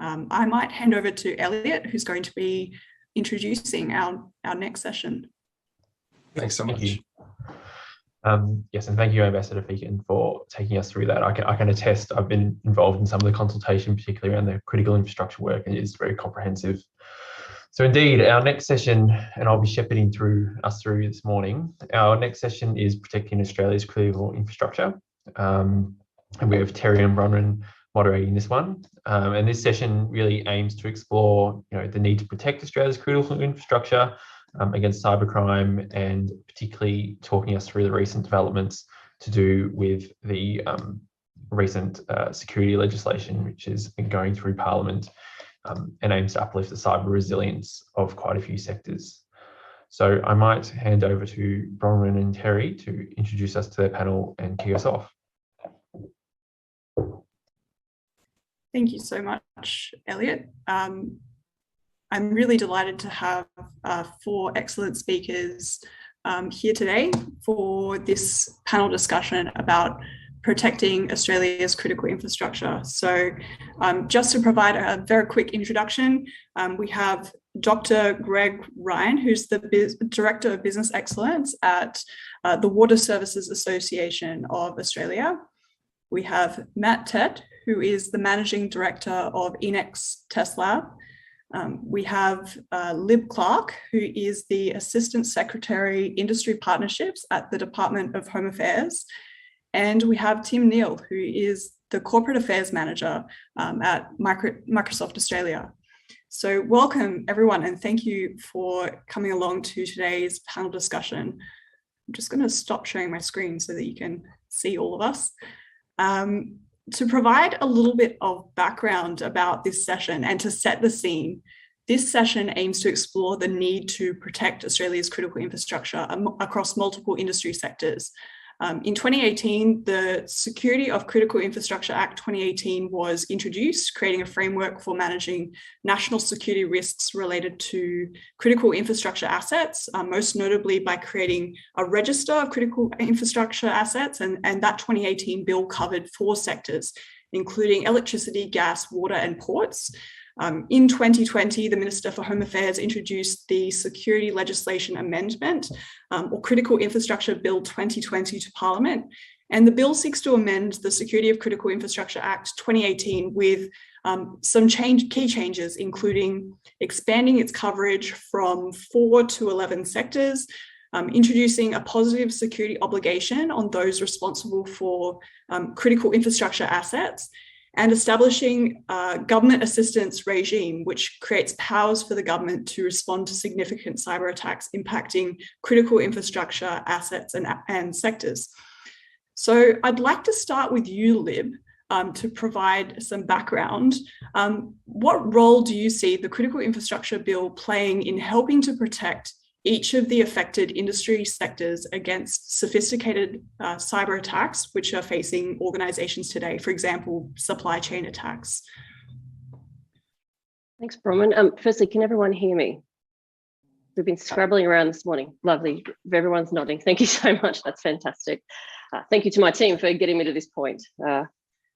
I might hand over to Elliot, who's going to be introducing our next session. Thanks so much. Yes, and thank you, Ambassador Feakin, for taking us through that. I can attest, I've been involved in some of the consultation, particularly around the critical infrastructure work, and it is very comprehensive. So indeed, our next session, and I'll be shepherding us through this morning, our next session is Protecting Australia's Critical Infrastructure. And we have Terry and Bronwyn moderating this one. And this session really aims to explore the need to protect Australia's critical infrastructure against cybercrime, and particularly talking us through the recent developments to do with the recent security legislation, which has been going through Parliament and aims to uplift the cyber resilience of quite a few sectors. So I might hand over to Bronwyn and Terry to introduce us to their panel and kick us off. Thank you so much, Elliot. I'm really delighted to have 4 excellent speakers here today for this panel discussion about protecting Australia's critical infrastructure. So just to provide a very quick introduction, we have Dr. Greg Ryan, who's the Director of Business Excellence at the Water Services Association of Australia. We have Matt Tett, who is the Managing Director of Enex TestLab. We have Lib Clark, who is the Assistant Secretary Industry Partnerships at the Department of Home Affairs. And we have Tim Neal, who is the Corporate Affairs Manager at Microsoft Australia. So welcome everyone, and thank you for coming along to today's panel discussion. I'm just going to stop sharing my screen so that you can see all of us. To provide a little bit of background about this session and to set the scene, this session aims to explore the need to protect Australia's critical infrastructure across multiple industry sectors. In 2018, the Security of Critical Infrastructure Act 2018 was introduced, creating a framework for managing national security risks related to critical infrastructure assets, most notably by creating a register of critical infrastructure assets. And that 2018 bill covered 4 sectors, including electricity, gas, water, and ports. In 2020, the Minister for Home Affairs introduced the Security Legislation Amendment, or Critical Infrastructure Bill 2020 to Parliament. And the bill seeks to amend the Security of Critical Infrastructure Act 2018 with some key changes, including expanding its coverage from 4 to 11 sectors, introducing a positive security obligation on those responsible for critical infrastructure assets, and establishing a government assistance regime, which creates powers for the government to respond to significant cyber attacks impacting critical infrastructure assets and sectors. So I'd like to start with you, Lib, to provide some background. What role do you see the Critical Infrastructure Bill playing in helping to protect each of the affected industry sectors against sophisticated cyber attacks, which are facing organizations today, for example, supply chain attacks? Thanks, Bronwyn. Firstly, can everyone hear me? We've been scrabbling around this morning. Lovely. Everyone's nodding. Thank you so much. That's fantastic. Thank you to my team for getting me to this point.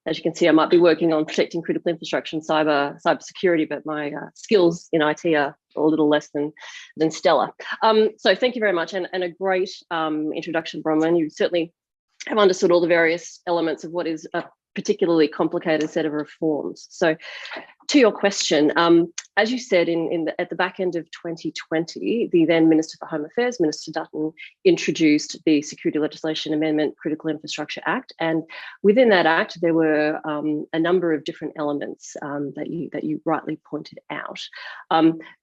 As you can see, I might be working on protecting critical infrastructure and cybersecurity, but my skills in IT are a little less than stellar. So thank you very much, and a great introduction, Bronwyn. You certainly have understood all the various elements of what is a particularly complicated set of reforms. So to your question, as you said, at the back end of 2020, the then Minister for Home Affairs, Minister Dutton, introduced the Security Legislation Amendment Critical Infrastructure Act. And within that act, there were a number of different elements that you rightly pointed out.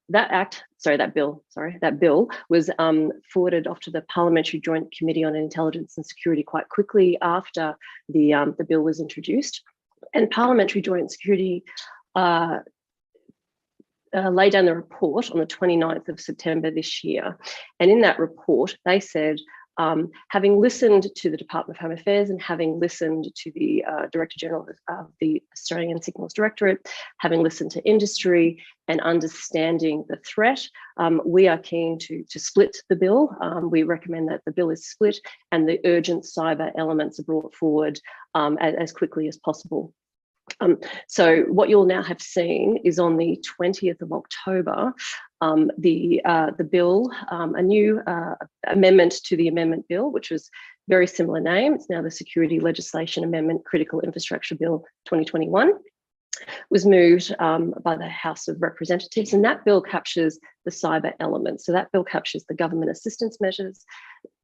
That bill was forwarded off to the Parliamentary Joint Committee on Intelligence and Security quite quickly after the bill was introduced. And Parliamentary Joint Security laid down the report on the 29th of September this year. And in that report, they said, having listened to the Department of Home Affairs and having listened to the Director General of the Australian Signals Directorate, having listened to industry and understanding the threat, we are keen to split the bill. We recommend that the bill is split and the urgent cyber elements are brought forward as quickly as possible. So what you'll now have seen is on the 20th of October, the bill, a new amendment to the amendment bill, which was very similar name. It's now the Security Legislation Amendment Critical Infrastructure Bill 2021. Was moved by the House of Representatives, and that bill captures the cyber element. So that bill captures the government assistance measures,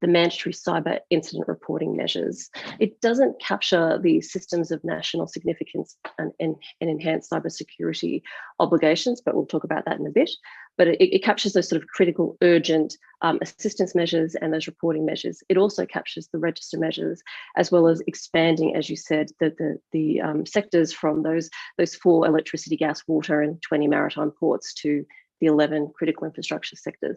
the mandatory cyber incident reporting measures. It doesn't capture the systems of national significance and enhanced cybersecurity obligations, but we'll talk about that in a bit. But it captures those sort of critical, urgent assistance measures and those reporting measures. It also captures the register measures, as well as expanding, as you said, the sectors from those 4 electricity, gas, water, and 20 maritime ports to the 11 critical infrastructure sectors.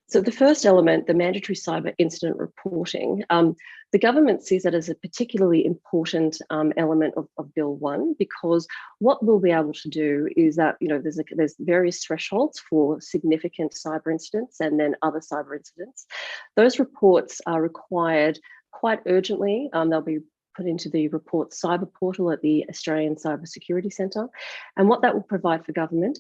So the first element, the mandatory cyber incident reporting, the government sees that as a particularly important element of Bill 1, because what we'll be able to do is that, there's various thresholds for significant cyber incidents and then other cyber incidents. Those reports are required quite urgently. They'll be put into the report cyber portal at the Australian Cybersecurity Centre. And what that will provide for government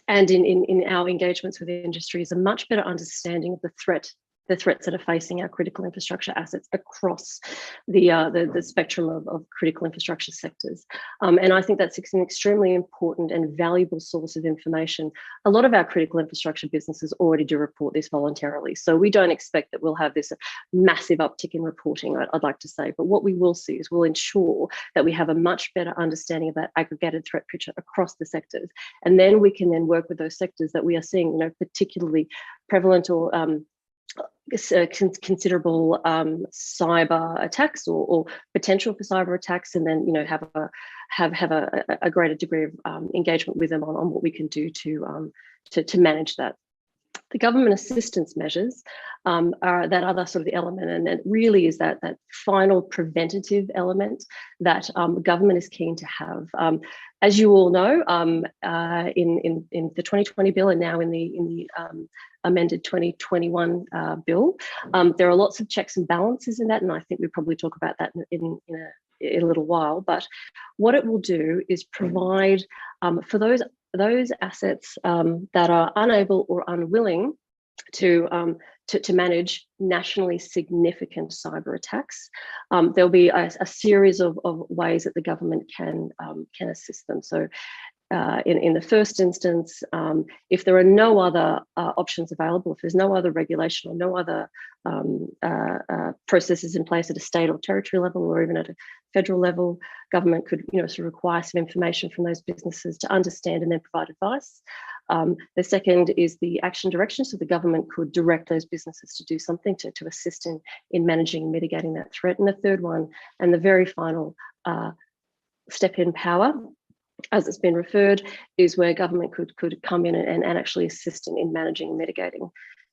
and in our engagements with the industry is a much better understanding of the threats that are facing our critical infrastructure assets across the spectrum of critical infrastructure sectors. And I think that's an extremely important and valuable source of information. A lot of our critical infrastructure businesses already do report this voluntarily. So we don't expect that we'll have this massive uptick in reporting, I'd like to say. But what we will see is we'll ensure that we have a much better understanding of that aggregated threat picture across the sectors. And then we can then work with those sectors that we are seeing, particularly prevalent or considerable cyber attacks or potential for cyber attacks, and then have a greater degree of engagement with them on what we can do to manage that. The government assistance measures are that other sort of element, and it really is that final preventative element that government is keen to have. As you all know, in the 2020 bill and now in the amended 2021 bill, there are lots of checks and balances in that, and I think we'll probably talk about that in a little while. But what it will do is provide for those assets that are unable or unwilling to manage nationally significant cyber attacks. There'll be a series of ways that the government can assist them. So in the first instance, if there are no other options available, if there's no other regulation or no other processes in place at a state or territory level, or even at a federal level, government could sort of require some information from those businesses to understand and then provide advice. The second is the action direction. So the government could direct those businesses to do something to assist in managing and mitigating that threat. And the third one, and the very final step in power, as it's been referred, is where government could come in and actually assist in managing and mitigating.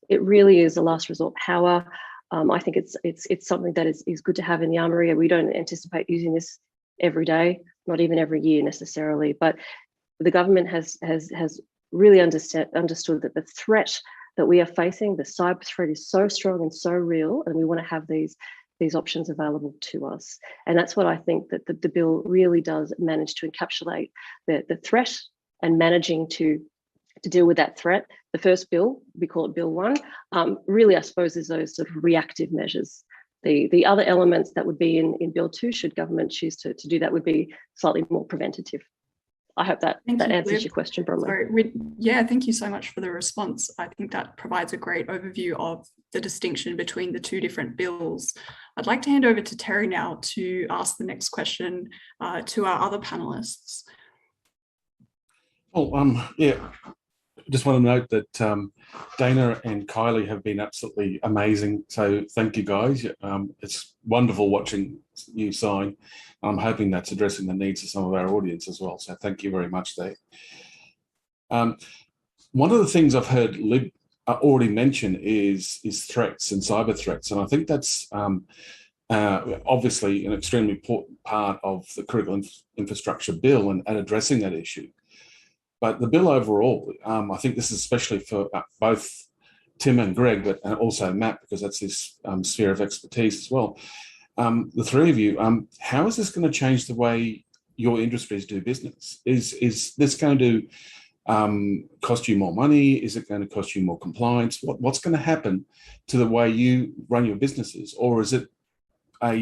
It really is a last resort power. I think it's something that is good to have in the armoury. We don't anticipate using this every day, not even every year necessarily, but the government has really understood that the threat that we are facing, the cyber threat, is so strong and so real, and we want to have these options available to us. And that's what I think that the bill really does manage to encapsulate the threat and managing to deal with that threat. The first bill, we call it Bill 1, really I suppose is those sort of reactive measures. The other elements that would be in Bill 2, should government choose to do that, would be slightly more preventative. I hope that answers your question, Bronwyn. Yeah, thank you so much for the response. I think that provides a great overview of the distinction between the two different bills. I'd like to hand over to Terry now to ask the next question to our other panelists. Oh, yeah. Just want to note that Dana and Kylie have been absolutely amazing. So thank you, guys. It's wonderful watching you sign. I'm hoping that's addressing the needs of some of our audience as well. So thank you very much there. One of the things I've heard Lib already mention is threats and cyber threats. And I think that's obviously an extremely important part of the critical infrastructure bill and addressing that issue. But the bill overall, I think this is especially for both Tim and Greg, but also Matt, because that's his sphere of expertise as well. The three of you, how is this going to change the way your industries do business? Is this going to cost you more money? Is it going to cost you more compliance? What's going to happen to the way you run your businesses? Or is it,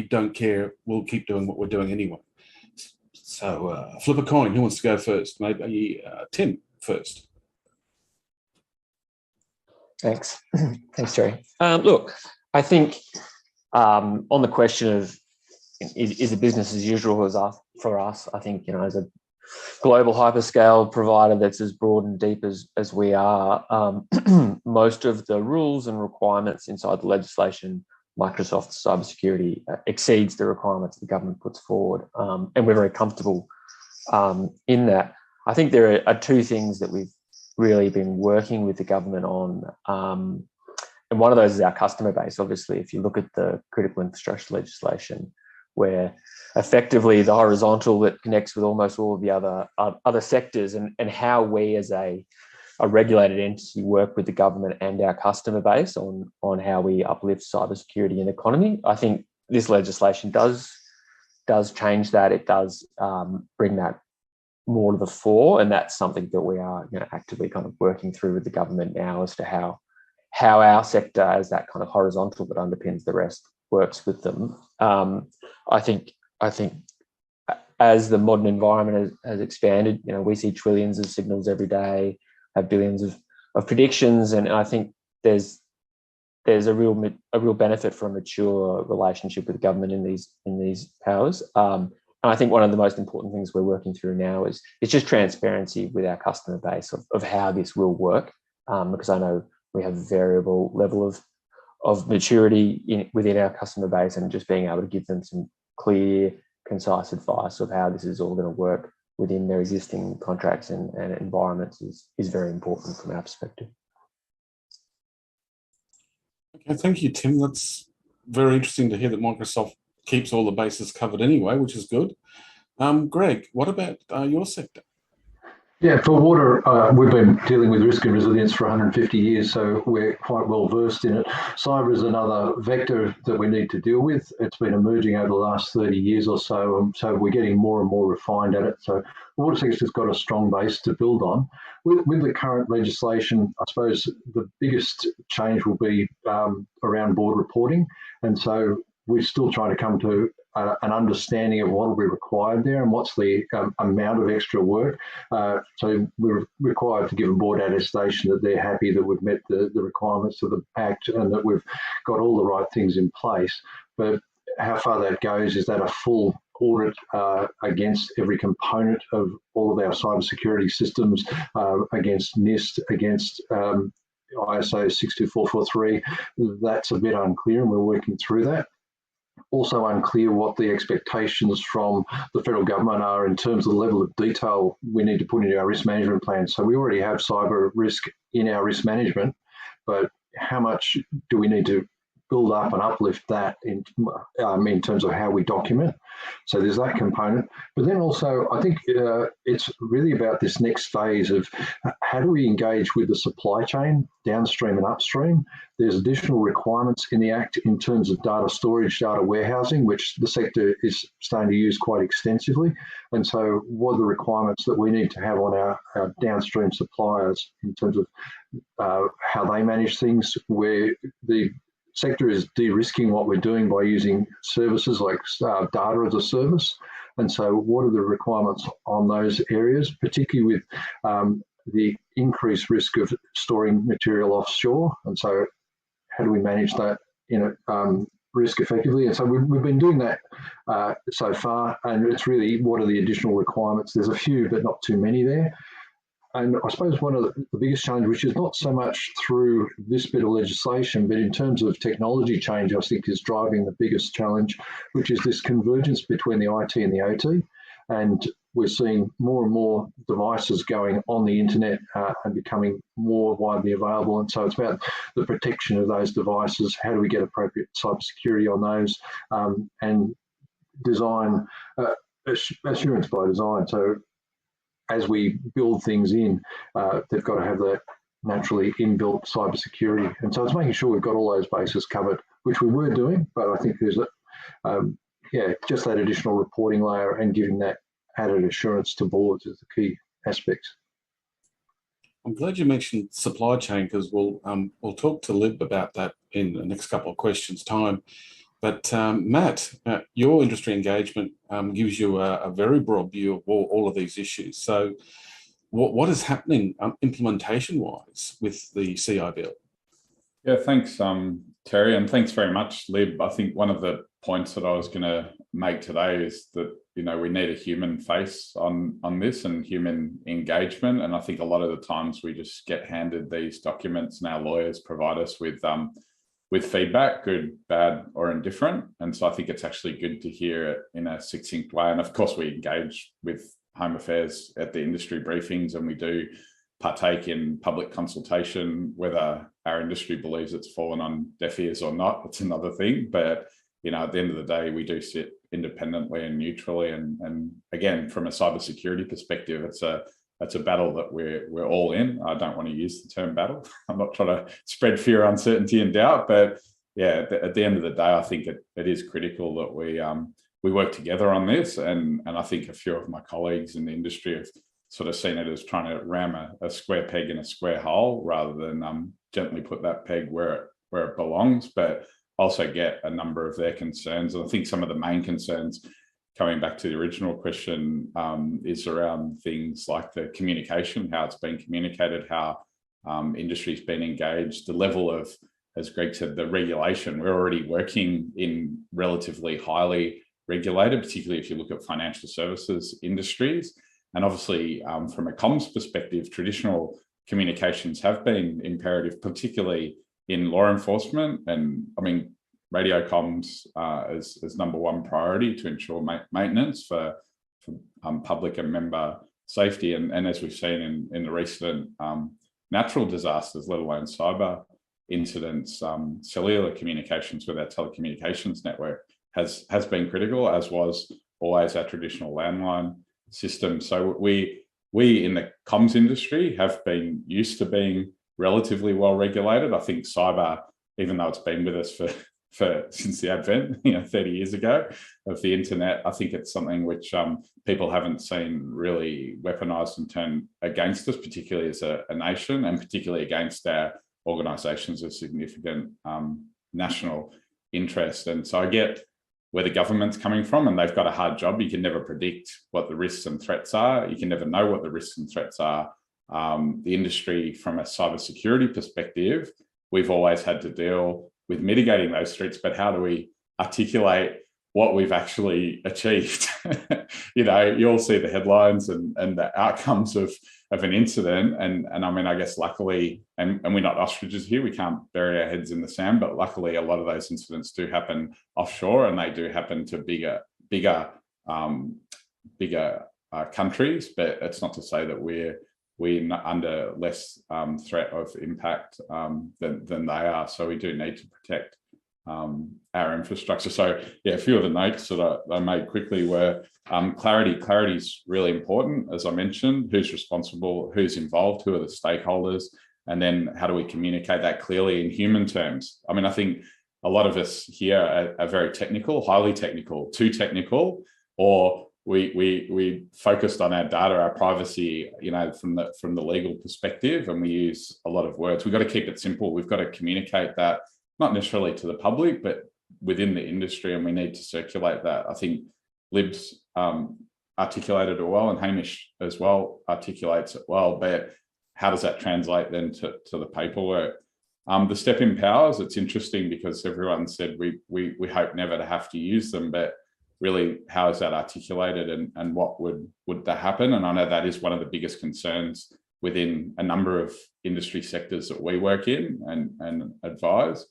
don't care, we'll keep doing what we're doing anyway? So flip a coin. Who wants to go first? Maybe Tim first. Thanks. Thanks, Jerry. Look, I think on the question of is it business as usual for us, I think, as a global hyperscale provider that's as broad and deep as we are, most of the rules and requirements inside the legislation, Microsoft's cybersecurity exceeds the requirements the government puts forward, and we're very comfortable in that. I think there are two things that we've really been working with the government on, and one of those is our customer base. Obviously, if you look at the critical infrastructure legislation, where effectively the horizontal that connects with almost all of the other sectors, and how we as a regulated entity work with the government and our customer base on how we uplift cybersecurity and economy. I think this legislation does change that. It does bring that more to the fore, and that's something that we are actively kind of working through with the government now as to how our sector, as that kind of horizontal that underpins the rest, works with them. I think as the modern environment has expanded, we see trillions of signals every day, have billions of predictions, and I think there's a real benefit for a mature relationship with the government in these powers. And I think one of the most important things we're working through now is just transparency with our customer base of how this will work, because I know we have a variable level of maturity within our customer base, and just being able to give them some clear, concise advice of how this is all going to work within their existing contracts and environments is very important from our perspective. Okay, thank you, Tim. That's very interesting to hear that Microsoft keeps all the bases covered anyway, which is good. Greg, what about your sector? Yeah, for water, we've been dealing with risk and resilience for 150 years, so we're quite well versed in it. Cyber is another vector that we need to deal with. It's been emerging over the last 30 years or so, so we're getting more and more refined at it. So the water sector's got a strong base to build on. With the current legislation, I suppose the biggest change will be around board reporting, and so we're still trying to come to an understanding of what will be required there and what's the amount of extra work. So we're required to give a board attestation that they're happy that we've met the requirements of the Act and that we've got all the right things in place. But how far that goes, is that a full audit against every component of all of our cybersecurity systems, against NIST, against ISO 62443, that's a bit unclear, and we're working through that. Also unclear what the expectations from the federal government are in terms of the level of detail we need to put into our risk management plan. So we already have cyber risk in our risk management, but how much do we need to build up and uplift that in terms of how we document? So there's that component. But then also, I think it's really about this next phase of how do we engage with the supply chain, downstream and upstream. There's additional requirements in the Act in terms of data storage, data warehousing, which the sector is starting to use quite extensively. And so what are the requirements that we need to have on our downstream suppliers in terms of how they manage things, where the sector is de-risking what we're doing by using services like data as a service. And so what are the requirements on those areas, particularly with the increased risk of storing material offshore? And so how do we manage that risk effectively? And so we've been doing that so far, and it's really what are the additional requirements? There's a few, but not too many there. And I suppose one of the biggest challenges, which is not so much through this bit of legislation, but in terms of technology change, I think is driving the biggest challenge, which is this convergence between the IT and the OT. And we're seeing more and more devices going on the internet and becoming more widely available. And so it's about the protection of those devices. How do we get appropriate cybersecurity on those, and design, assurance by design. So as we build things in, they've got to have that naturally inbuilt cybersecurity. And so it's making sure we've got all those bases covered, which we were doing, but I think there's just that additional reporting layer and giving that added assurance to boards is the key aspect. I'm glad you mentioned supply chain, because we'll talk to Lib about that in the next couple of questions' time. But Matt, your industry engagement gives you a very broad view of all of these issues. So what is happening implementation-wise with the CI bill? Yeah, thanks, Terry, and thanks very much, Lib. I think one of the points that I was going to make today is that, you know, we need a human face on this and human engagement. And I think a lot of the times we just get handed these documents and our lawyers provide us with feedback, good, bad, or indifferent. And so I think it's actually good to hear it in a succinct way. And of course, we engage with Home Affairs at the industry briefings, and we do partake in public consultation. Whether our industry believes it's fallen on deaf ears or not, it's another thing. But, you know, at the end of the day, we do sit independently and neutrally. And again, from a cybersecurity perspective, it's a battle that we're all in. I don't want to use the term battle. I'm not trying to spread fear, uncertainty, and doubt. But yeah, at the end of the day, I think it is critical that we work together on this. And I think a few of my colleagues in the industry have sort of seen it as trying to ram a square peg in a square hole, rather than gently put that peg where it belongs, but also get a number of their concerns. And I think some of the main concerns, coming back to the original question, is around things like the communication, how it's been communicated, how industry's been engaged, the level of, as Greg said, the regulation. We're already working in relatively highly regulated, particularly if you look at financial services industries. And obviously, from a comms perspective, traditional communications have been imperative, particularly in law enforcement. And I mean, radio comms is number one priority to ensure maintenance for public and member safety. And as we've seen in the recent natural disasters, let alone cyber incidents, cellular communications with our telecommunications network has been critical, as was always our traditional landline system. So we in the comms industry have been used to being relatively well regulated. I think cyber, even though it's been with us since the advent, 30 years ago, of the internet, I think it's something which people haven't seen really weaponized and turned against us, particularly as a nation, and particularly against our organizations of significant national interest. And so I get where the government's coming from, and they've got a hard job. You can never predict what the risks and threats are. You can never know what the risks and threats are. The industry, from a cybersecurity perspective, we've always had to deal with mitigating those threats, but how do we articulate what we've actually achieved? You all see the headlines and the outcomes of an incident. And I mean, I guess luckily, and we're not ostriches here, we can't bury our heads in the sand, but luckily a lot of those incidents do happen offshore, and they do happen to bigger countries. But it's not to say that we're under less threat of impact than they are. So we do need to protect our infrastructure. So yeah, a few of the notes that I made quickly were clarity. Clarity is really important, as I mentioned. Who's responsible, who's involved, who are the stakeholders, and then how do we communicate that clearly in human terms? I mean, I think a lot of us here are very technical, highly technical, too technical, or we focused on our data, our privacy, from the legal perspective, and we use a lot of words. We've got to keep it simple. We've got to communicate that, not necessarily to the public, but within the industry, and we need to circulate that. I think Lib's articulated it well, and Hamish as well articulates it well, but how does that translate then to the paperwork? The step in powers, it's interesting because everyone said we hope never to have to use them, but really, how is that articulated, and what would that happen? And I know that is one of the biggest concerns within a number of industry sectors that we work in and advise.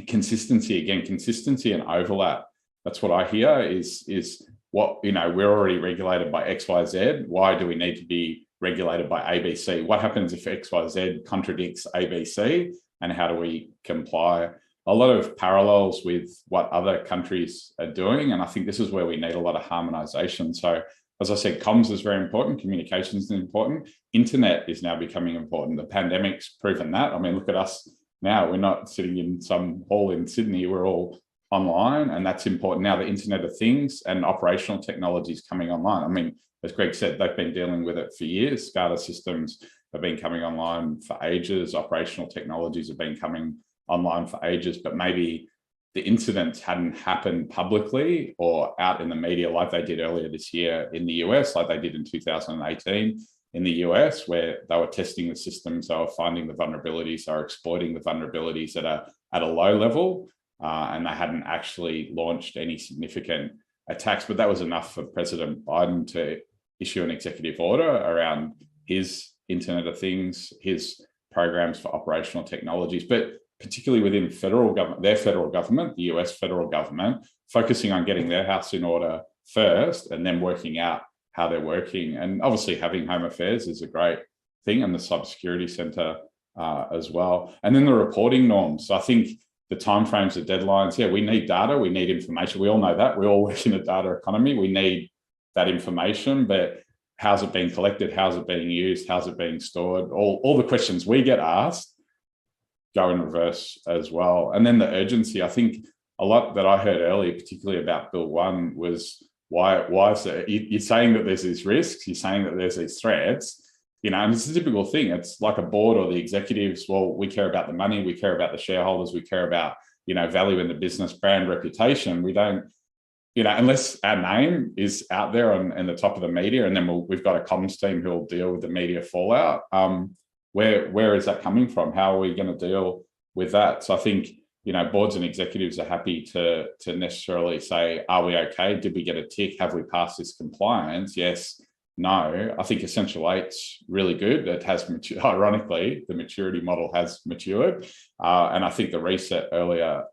Consistency and overlap. That's what I hear is what, we're already regulated by XYZ. Why do we need to be regulated by ABC? What happens if XYZ contradicts ABC, and how do we comply? A lot of parallels with what other countries are doing. And I think this is where we need a lot of harmonization. So as I said, comms is very important. Communications is important. Internet is now becoming important. The pandemic's proven that. I mean, look at us now. We're not sitting in some hall in Sydney. We're all online, and that's important. Now the Internet of Things and operational technologies coming online. I mean, as Greg said, they've been dealing with it for years. SCADA systems have been coming online for ages. Operational technologies have been coming online for ages, but maybe the incidents hadn't happened publicly or out in the media like they did earlier this year in the US, like they did in 2018 in the US, where they were testing the systems, they were finding the vulnerabilities, they were exploiting the vulnerabilities at a low level, and they hadn't actually launched any significant attacks. But that was enough for President Biden to issue an executive order around his Internet of Things, his programs for operational technologies, but particularly within federal government, their federal government, the US federal government, focusing on getting their house in order first and then working out how they're working. And obviously having Home Affairs is a great thing, and the Cybersecurity Centre as well. And then the reporting norms. So I think the timeframes, the deadlines, yeah, we need data, we need information. We all know that. We all work in a data economy. We need that information, but how's it being collected? How's it being used? How's it being stored? All the questions we get asked go in reverse as well. And then the urgency, I think a lot that I heard earlier, particularly about Bill 1, was why is it, you're saying that there's these risks, you're saying that there's these threats, you know, and it's a typical thing. It's like a board or the executives, well, we care about the money, we care about the shareholders, we care about, you know, value in the business, brand, reputation. We don't, you know, unless our name is out there on the top of the media, and then we've got a comms team who will deal with the media fallout. Where is that coming from? How are we going to deal with that? So I think, you know, boards and executives are happy to necessarily say, are we okay? Did we get a tick? Have we passed this compliance? Yes, no. I think Essential 8's really good. It has matured. Ironically, the maturity model has matured. And I think the reset earlier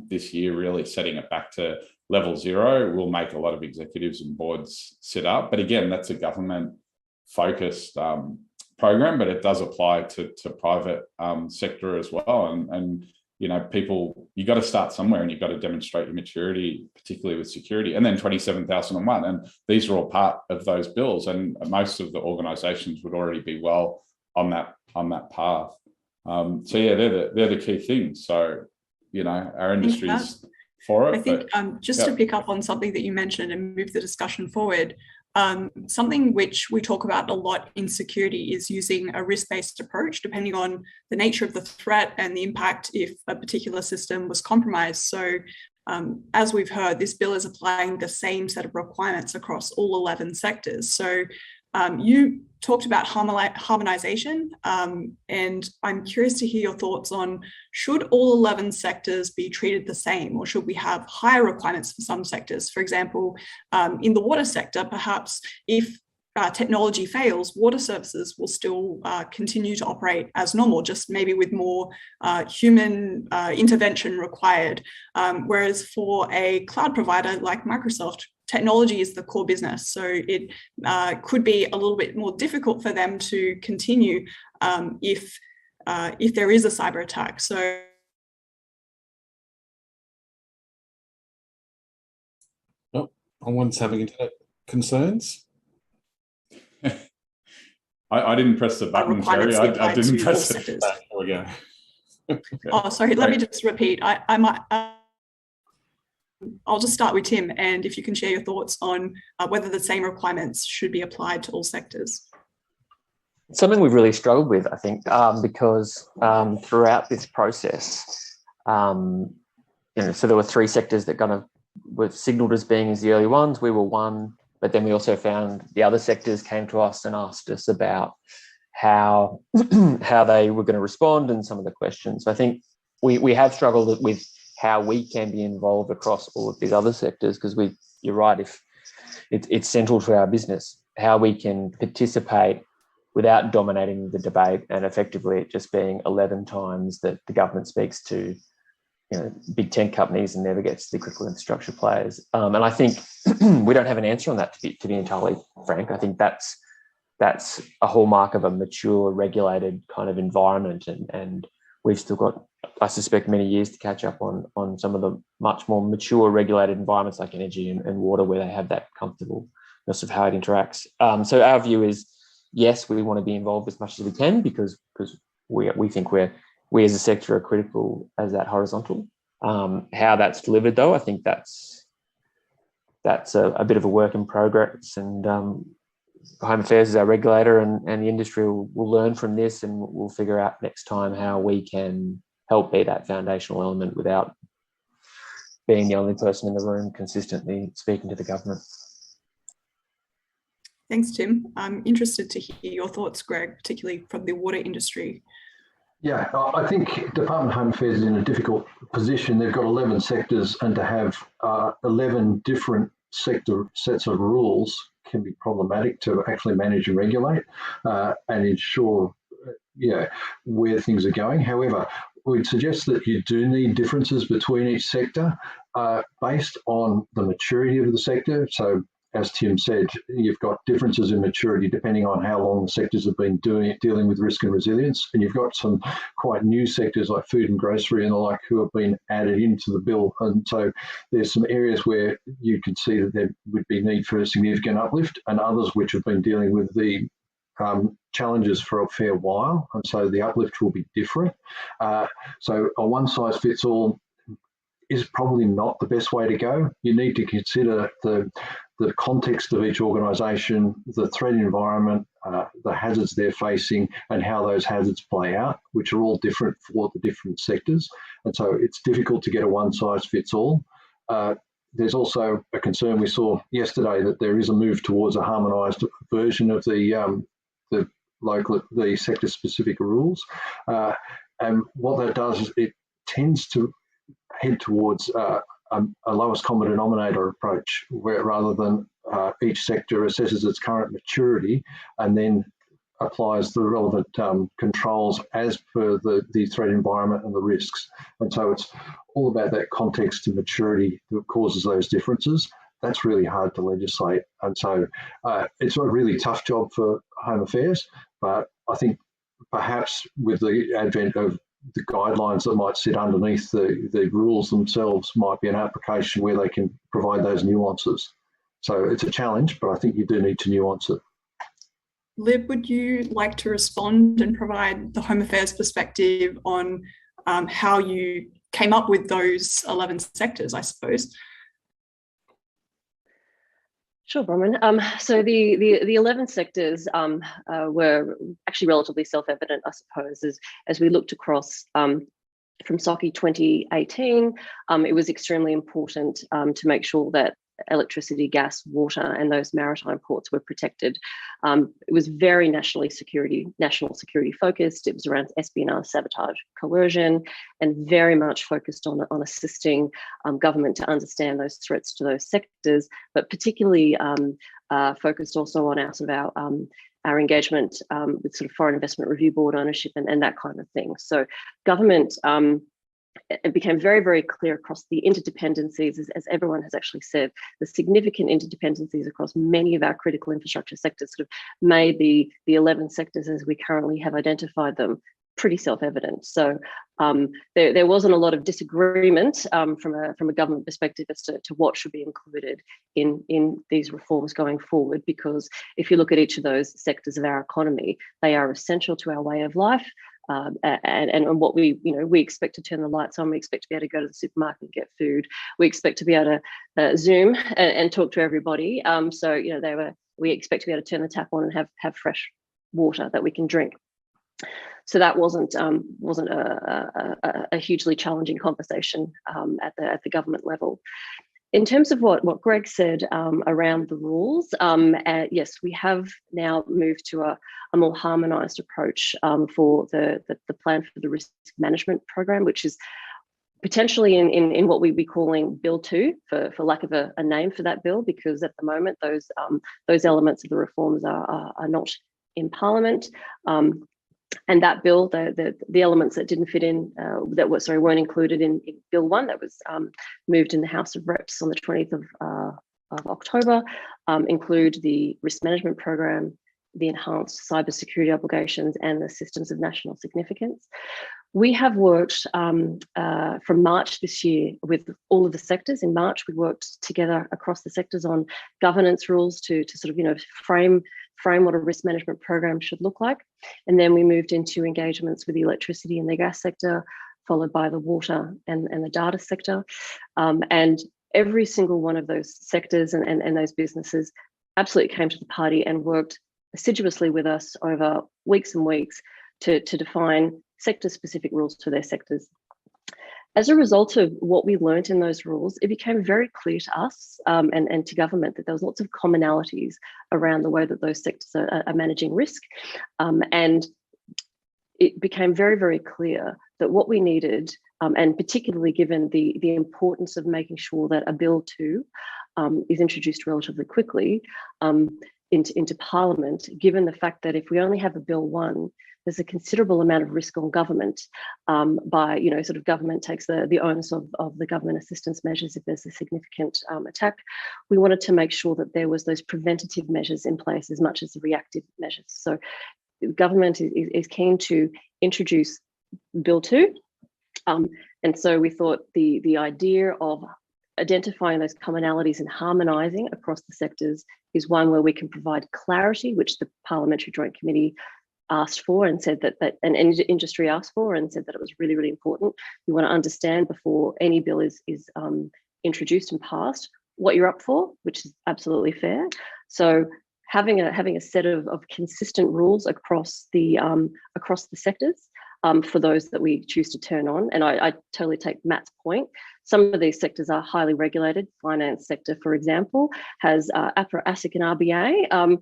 this year, really setting it back to level 0, will make a lot of executives and boards sit up. But again, that's a government focused program, but it does apply to private sector as well. And you know, people, you got to start somewhere, and you've got to demonstrate your maturity, particularly with security. And then 27,001, and these are all part of those bills, and most of the organisations would already be well on that path. So yeah, they're the key things. So, you know, our industry's for it. I think just to pick up on something that you mentioned and move the discussion forward, something which we talk about a lot in security is using a risk-based approach, depending on the nature of the threat and the impact if a particular system was compromised. So as we've heard, this bill is applying the same set of requirements across all 11 sectors. So you talked about harmonization, and I'm curious to hear your thoughts on, should all 11 sectors be treated the same, or should we have higher requirements for some sectors? For example, in the water sector, perhaps if technology fails, water services will still continue to operate as normal, just maybe with more human intervention required. Whereas for a cloud provider like Microsoft, technology is the core business. So it could be a little bit more difficult for them to continue if there is a cyber attack. So someone's having internet concerns. I didn't press the button, Terry. I didn't press it. There we go. Oh, sorry. Let me just repeat. I might. I'll just start with Tim, and if you can share your thoughts on whether the same requirements should be applied to all sectors. Something we've really struggled with, I think, because throughout this process, you know, so there were 3 sectors that kind of were signalled as being as the early ones. We were one, but then we also found the other sectors came to us and asked us about how they were going to respond and some of the questions. So I think we have struggled with how we can be involved across all of these other sectors, because you're right, if it's central to our business, how we can participate without dominating the debate, and effectively it just being 11 times that the government speaks to, you know, big 10 companies and never gets to the critical infrastructure players. And I think we don't have an answer on that, to be entirely frank. I think that's a hallmark of a mature, regulated kind of environment, and we've still got, I suspect, many years to catch up on some of the much more mature regulated environments like energy and water, where they have that comfortableness of how it interacts. So our view is, yes, we want to be involved as much as we can, because we think we as a sector are critical as that horizontal. How that's delivered, though, I think that's a bit of a work in progress. And Home Affairs is our regulator, and the industry will learn from this, and we'll figure out next time how we can help be that foundational element without being the only person in the room consistently speaking to the government. Thanks, Tim. I'm interested to hear your thoughts, Greg, particularly from the water industry. Yeah, I think Department of Home Affairs is in a difficult position. They've got 11 sectors, and to have 11 different sector sets of rules can be problematic to actually manage and regulate and ensure where things are going. However, we'd suggest that you do need differences between each sector based on the maturity of the sector. So, as Tim said, you've got differences in maturity depending on how long the sectors have been dealing with risk and resilience. And you've got some quite new sectors like food and grocery and the like who have been added into the bill. And so there's some areas where you can see that there would be need for a significant uplift, and others which have been dealing with the challenges for a fair while. And so the uplift will be different. So a one size fits all is probably not the best way to go. You need to consider the context of each organisation, the threat environment, the hazards they're facing, and how those hazards play out, which are all different for the different sectors. And so it's difficult to get a one size fits all. There's also a concern we saw yesterday that there is a move towards a harmonised version of the sector specific rules. And what that does is it tends to head towards a lowest common denominator approach, where rather than each sector assesses its current maturity and then applies the relevant controls as per the threat environment and the risks. And so it's all about that context and maturity that causes those differences. That's really hard to legislate. And so it's a really tough job for Home Affairs, but I think perhaps with the advent of the guidelines that might sit underneath the rules themselves might be an application where they can provide those nuances. So it's a challenge, but I think you do need to nuance it. Lib, would you like to respond and provide the Home Affairs perspective on how you came up with those 11 sectors, I suppose? Sure, Bronwyn. So the 11 sectors were actually relatively self-evident, I suppose, as we looked across from SOCI 2018. It was extremely important to make sure that electricity, gas, water, and those maritime ports were protected. It was very national security focused. It was around espionage, sabotage, coercion, and very much focused on assisting government to understand those threats to those sectors, but particularly focused also on our engagement with sort of Foreign Investment Review Board ownership and that kind of thing. So government, it became very, very clear across the interdependencies, as everyone has actually said, the significant interdependencies across many of our critical infrastructure sectors sort of made the 11 sectors as we currently have identified them pretty self-evident. So there wasn't a lot of disagreement from a government perspective as to what should be included in these reforms going forward, because if you look at each of those sectors of our economy, they are essential to our way of life. And what we expect to turn the lights on, we expect to be able to go to the supermarket and get food. We expect to be able to Zoom and talk to everybody. So we expect to be able to turn the tap on and have fresh water that we can drink. So that wasn't a hugely challenging conversation at the government level. In terms of what Greg said around the rules, yes, we have now moved to a more harmonised approach for the plan for the risk management program, which is potentially in what we'd be calling Bill 2, for lack of a name for that bill, because at the moment those elements of the reforms are not in Parliament. And that bill, the elements that didn't fit in, weren't included in Bill 1, that was moved in the House of Reps on the 20th of October, include the risk management program, the enhanced cybersecurity obligations, and the systems of national significance. We have worked from March this year with all of the sectors. In March, we worked together across the sectors on governance rules to sort of frame what a risk management program should look like. And then we moved into engagements with the electricity and the gas sector, followed by the water and the data sector. And every single one of those sectors and those businesses absolutely came to the party and worked assiduously with us over weeks and weeks to define sector-specific rules for their sectors. As a result of what we learned in those rules, it became very clear to us and to government that there was lots of commonalities around the way that those sectors are managing risk. And it became very, very clear that what we needed, and particularly given the importance of making sure that a Bill 2 is introduced relatively quickly into Parliament, given the fact that if we only have a Bill 1, there's a considerable amount of risk on government by, sort of government takes the onus of the government assistance measures if there's a significant attack. We wanted to make sure that there was those preventative measures in place as much as the reactive measures. So government is keen to introduce Bill 2. And so we thought the idea of identifying those commonalities and harmonising across the sectors is one where we can provide clarity, which the Parliamentary Joint Committee asked for and said that and industry asked for and said that it was really, really important. You want to understand before any bill is introduced and passed what you're up for, which is absolutely fair. So having a set of consistent rules across the sectors for those that we choose to turn on. And I totally take Matt's point. Some of these sectors are highly regulated. Finance sector, for example, has APRA, ASIC and RBA.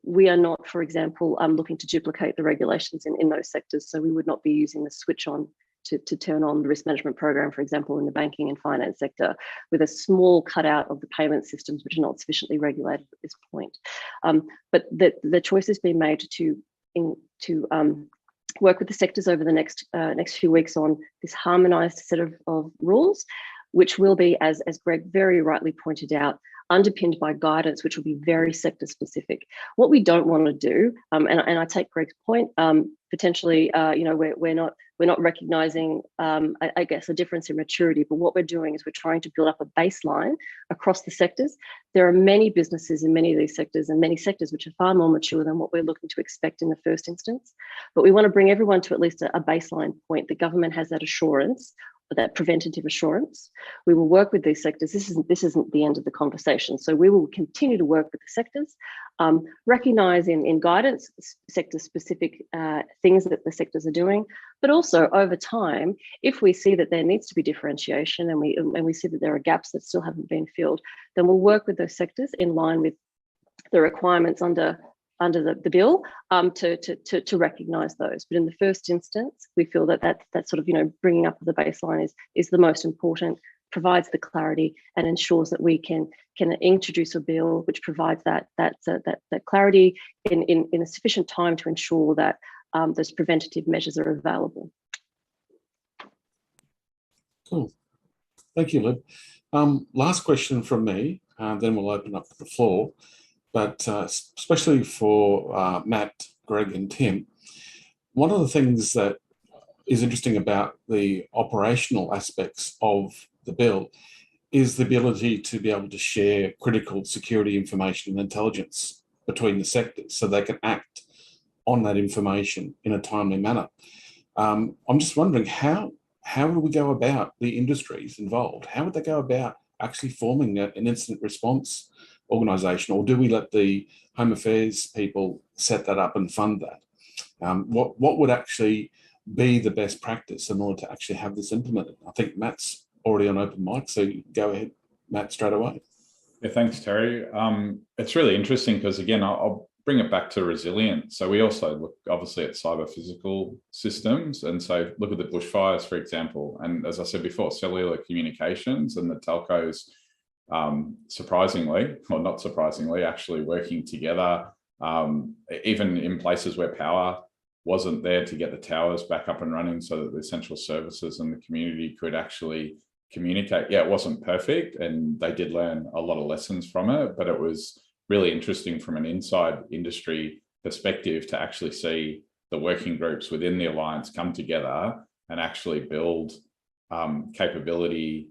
We are not, for example, looking to duplicate the regulations in those sectors. So we would not be using the switch on to turn on the risk management program, for example, in the banking and finance sector, with a small cutout of the payment systems, which are not sufficiently regulated at this point. But the choice has been made to work with the sectors over the next few weeks on this harmonised set of rules, which will be, as Greg very rightly pointed out, underpinned by guidance, which will be very sector specific. What we don't want to do, and I take Greg's point, potentially, we're not recognising, I guess, a difference in maturity, but what we're doing is we're trying to build up a baseline across the sectors. There are many businesses in many of these sectors and many sectors which are far more mature than what we're looking to expect in the first instance. But we want to bring everyone to at least a baseline point. The government has that assurance, that preventative assurance. We will work with these sectors. This isn't the end of the conversation. So we will continue to work with the sectors, recognise in guidance sector-specific things that the sectors are doing, but also over time, if we see that there needs to be differentiation and we see that there are gaps that still haven't been filled, then we'll work with those sectors in line with the requirements under the bill to recognise those. But in the first instance, we feel that sort of bringing up the baseline is the most important, provides the clarity and ensures that we can introduce a bill which provides that clarity in a sufficient time to ensure that those preventative measures are available. Cool. Thank you, Lib. Last question from me, then we'll open up the floor. But especially for Matt, Greg and Tim, one of the things that is interesting about the operational aspects of the bill is the ability to be able to share critical security information and intelligence between the sectors so they can act on that information in a timely manner. I'm just wondering how would we go about the industries involved? How would they go about actually forming an incident response organisation, or do we let the Home Affairs people set that up and fund that? What would actually be the best practice in order to actually have this implemented? I think Matt's already on open mic, so go ahead, Matt, straight away. Yeah, thanks, Terry. It's really interesting because, again, I'll bring it back to resilience. So we also look, obviously, at cyber physical systems. And so look at the bushfires, for example. And as I said before, cellular communications and the telcos, surprisingly, or not surprisingly, actually working together, even in places where power wasn't there, to get the towers back up and running so that the essential services and the community could actually communicate. Yeah, it wasn't perfect, and they did learn a lot of lessons from it, but it was really interesting from an inside industry perspective to actually see the working groups within the Alliance come together and actually build capability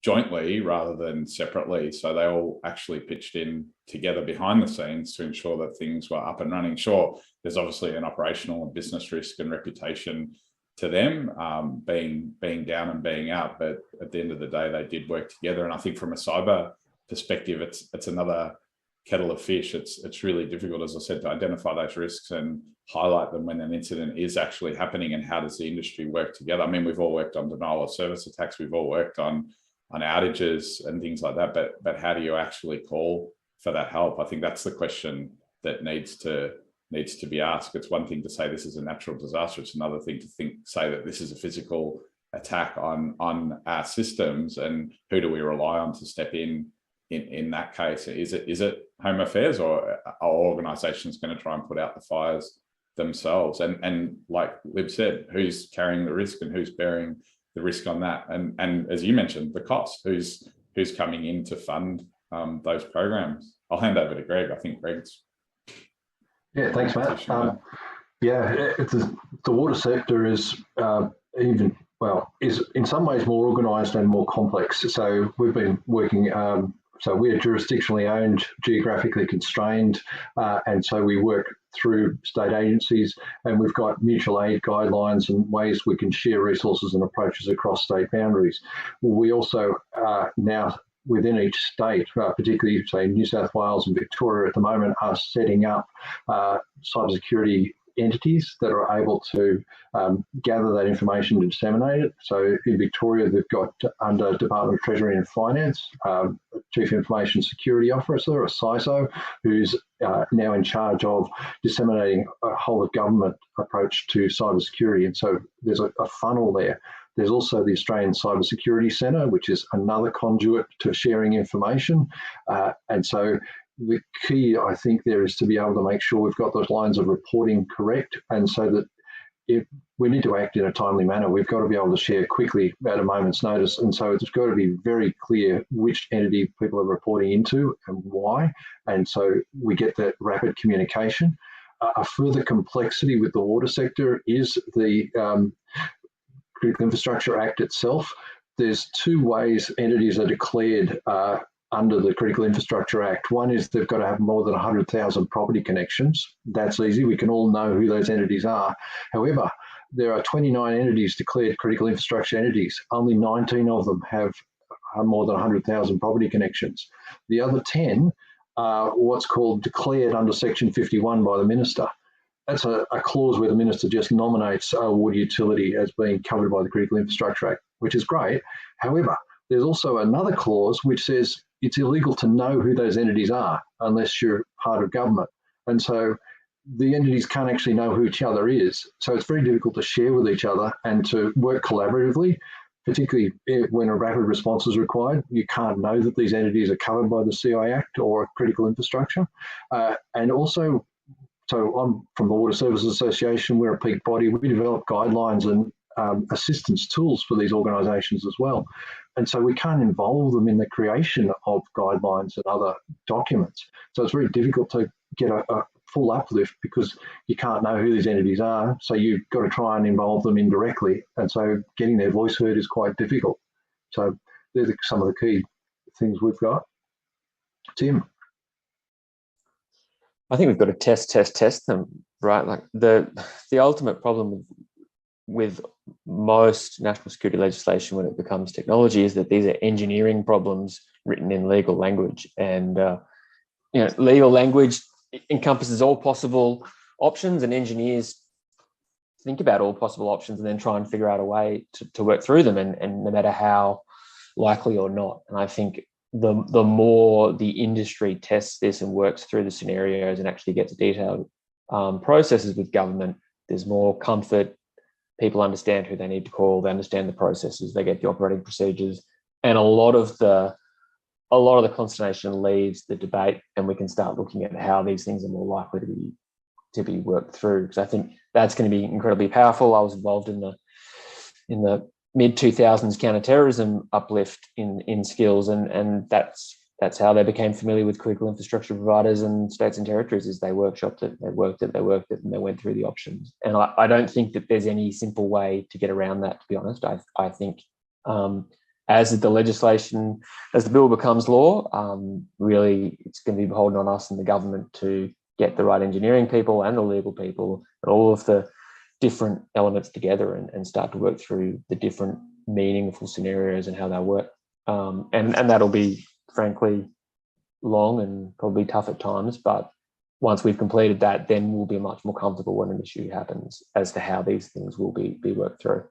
jointly rather than separately. So they all actually pitched in together behind the scenes to ensure that things were up and running. Sure, there's obviously an operational and business risk and reputation to them, being down and being out. But at the end of the day, they did work together. And I think from a cyber perspective, it's another kettle of fish. It's really difficult, as I said, to identify those risks and highlight them when an incident is actually happening, and how does the industry work together. I mean, we've all worked on denial of service attacks, we've all worked on outages and things like that, but how do you actually call for that help? I think that's the question that needs to be asked. It's one thing to say this is a natural disaster, it's another thing to say that this is a physical attack on our systems, and who do we rely on to step in that case? Is it Home Affairs, or are organisations going to try and put out the fires themselves? And like Lib said, who's carrying the risk and who's bearing the risk on that? And as you mentioned, the cost, who's coming in to fund those programs? I'll hand over to Greg. I think Greg's. Yeah, thanks, Matt. The water sector is is in some ways more organised and more complex. So we've been working. So we're jurisdictionally owned, geographically constrained, and so we work through state agencies, and we've got mutual aid guidelines and ways we can share resources and approaches across state boundaries. We also now within each state, particularly say New South Wales and Victoria at the moment, are setting up cybersecurity entities that are able to gather that information and disseminate it. So in Victoria, they've got under Department of Treasury and Finance, Chief Information Security Officer, a CISO, who's now in charge of disseminating a whole of government approach to cybersecurity. And so there's a funnel there. There's also the Australian Cybersecurity Centre, which is another conduit to sharing information. And so the key, I think, there is to be able to make sure we've got those lines of reporting correct, and so that if we need to act in a timely manner, we've got to be able to share quickly at a moment's notice. And so it's got to be very clear which entity people are reporting into and why. And so we get that rapid communication. A further complexity with the water sector is the Critical Infrastructure Act itself. There's two ways entities are declared under the Critical Infrastructure Act. One is they've got to have more than 100,000 property connections. That's easy. We can all know who those entities are. However, there are 29 entities declared critical infrastructure entities. Only 19 of them have more than 100,000 property connections. The other 10 are what's called declared under Section 51 by the Minister. That's a clause where the Minister just nominates a water utility as being covered by the Critical Infrastructure Act, which is great. However, there's also another clause which says it's illegal to know who those entities are unless you're part of government. And so the entities can't actually know who each other is. So it's very difficult to share with each other and to work collaboratively, particularly when a rapid response is required. You can't know that these entities are covered by the CI Act or critical infrastructure. And also, so I'm from the Water Services Association, we're a peak body. We develop guidelines and assistance tools for these organisations as well. And so we can't involve them in the creation of guidelines and other documents. So it's very difficult to get a full uplift because you can't know who these entities are. So you've got to try and involve them indirectly. And so getting their voice heard is quite difficult. So they're some of the key things we've got. Tim? I think we've got to test them, right? Like the ultimate problem with most national security legislation when it becomes technology is that these are engineering problems written in legal language, and legal language encompasses all possible options, and engineers think about all possible options and then try and figure out a way to work through them, and no matter how likely or not. And I think the more the industry tests this and works through the scenarios and actually gets detailed processes with government, there's more comfort. People understand who they need to call, they understand the processes, they get the operating procedures, and a lot of the consternation leaves the debate, and we can start looking at how these things are more likely to be worked through. Because I think that's going to be incredibly powerful. I was involved in the mid-2000s counterterrorism uplift in skills, and that's how they became familiar with critical infrastructure providers and states and territories, is they workshopped it, they worked it, and they went through the options. And I don't think that there's any simple way to get around that, to be honest. I think as the legislation, as the bill becomes law, really it's going to be beholden on us and the government to get the right engineering people and the legal people and all of the different elements together and start to work through the different meaningful scenarios and how they work. And that'll be, frankly, long and probably tough at times, but once we've completed that, then we'll be much more comfortable when an issue happens as to how these things will be worked through.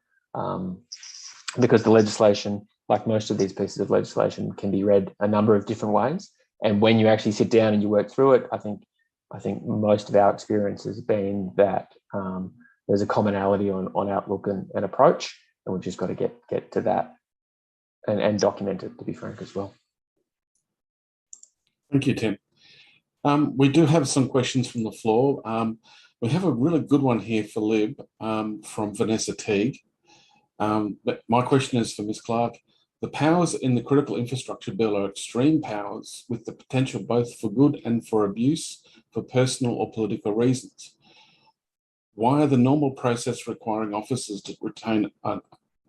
Because the legislation, like most of these pieces of legislation, can be read a number of different ways. And when you actually sit down and you work through it, I think most of our experience has been that there's a commonality on outlook and approach, and we've just got to get to that and document it, to be frank, as well. Thank you, Tim. We do have some questions from the floor. We have a really good one here for Lib from Vanessa Teague. But my question is for Ms. Clark. The powers in the critical infrastructure bill are extreme powers with the potential both for good and for abuse for personal or political reasons. Why are the normal process requiring officers to retain a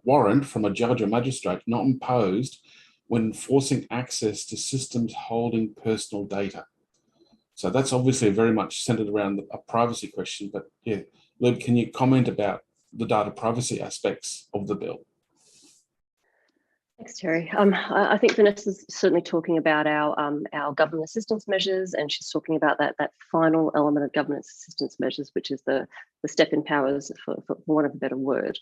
warrant from a judge or magistrate not imposed when enforcing access to systems holding personal data? So that's obviously very much centered around a privacy question, but yeah, Lib, can you comment about the data privacy aspects of the bill? Thanks, Terry. I think Vanessa's certainly talking about our government assistance measures, and she's talking about that final element of government assistance measures, which is the step in powers, for want of a better word.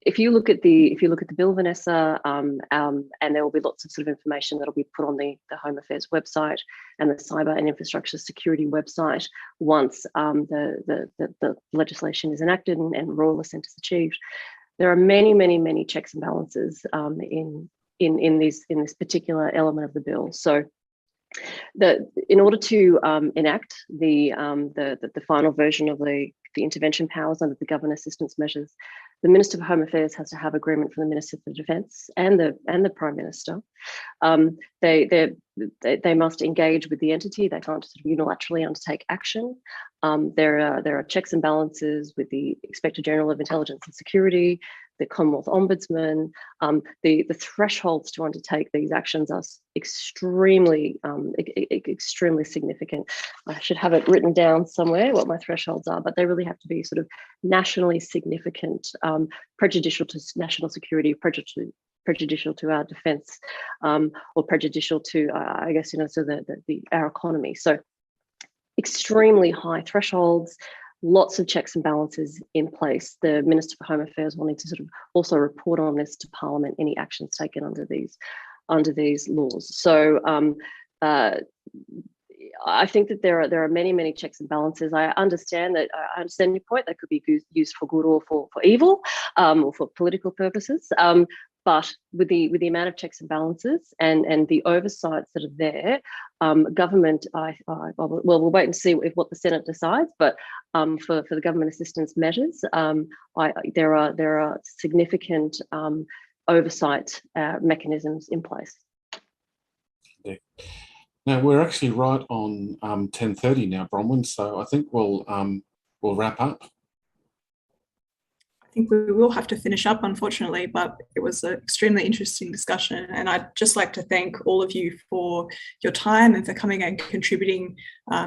If you look at the bill, Vanessa, and there will be lots of sort of information that'll be put on the Home Affairs website and the Cyber and Infrastructure Security website once the legislation is enacted and royal assent is achieved. There are many checks and balances in this particular element of the bill. So, in order to enact the final version of the intervention powers under the government assistance measures, the Minister for Home Affairs has to have agreement from the Minister for Defence and the Prime Minister. They must engage with the entity. They can't sort of unilaterally undertake action. There are checks and balances with the Inspector General of Intelligence and Security, the Commonwealth Ombudsman. The thresholds to undertake these actions are extremely significant. I should have it written down somewhere what my thresholds are, but they really have to be sort of nationally significant, prejudicial to national security, prejudicial to our defence, or prejudicial to, I guess, so our economy. So extremely high thresholds, lots of checks and balances in place. The Minister for Home Affairs will need to sort of also report on this to Parliament, any actions taken under these laws. So I think that there are many checks and balances. I understand your point. That could be used for good or for evil, or for political purposes. But with the amount of checks and balances and the oversights that are there, government, we'll wait and see what the Senate decides. But for the government assistance measures, there are significant oversight mechanisms in place. Yeah. Now we're actually right on 10:30 now, Bronwyn. So I think we'll wrap up. I think we will have to finish up, unfortunately, but it was an extremely interesting discussion. And I'd just like to thank all of you for your time and for coming and contributing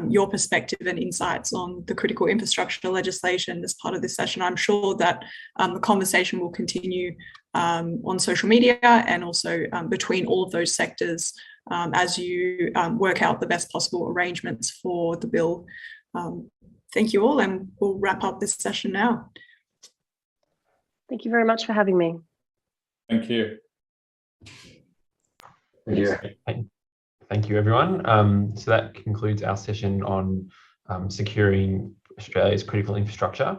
your perspective and insights on the critical infrastructure legislation as part of this session. I'm sure that the conversation will continue on social media and also between all of those sectors as you work out the best possible arrangements for the bill. Thank you all, and we'll wrap up this session now. Thank you very much for having me. Thank you. Thank you. Thank you, everyone. So that concludes our session on securing Australia's critical infrastructure.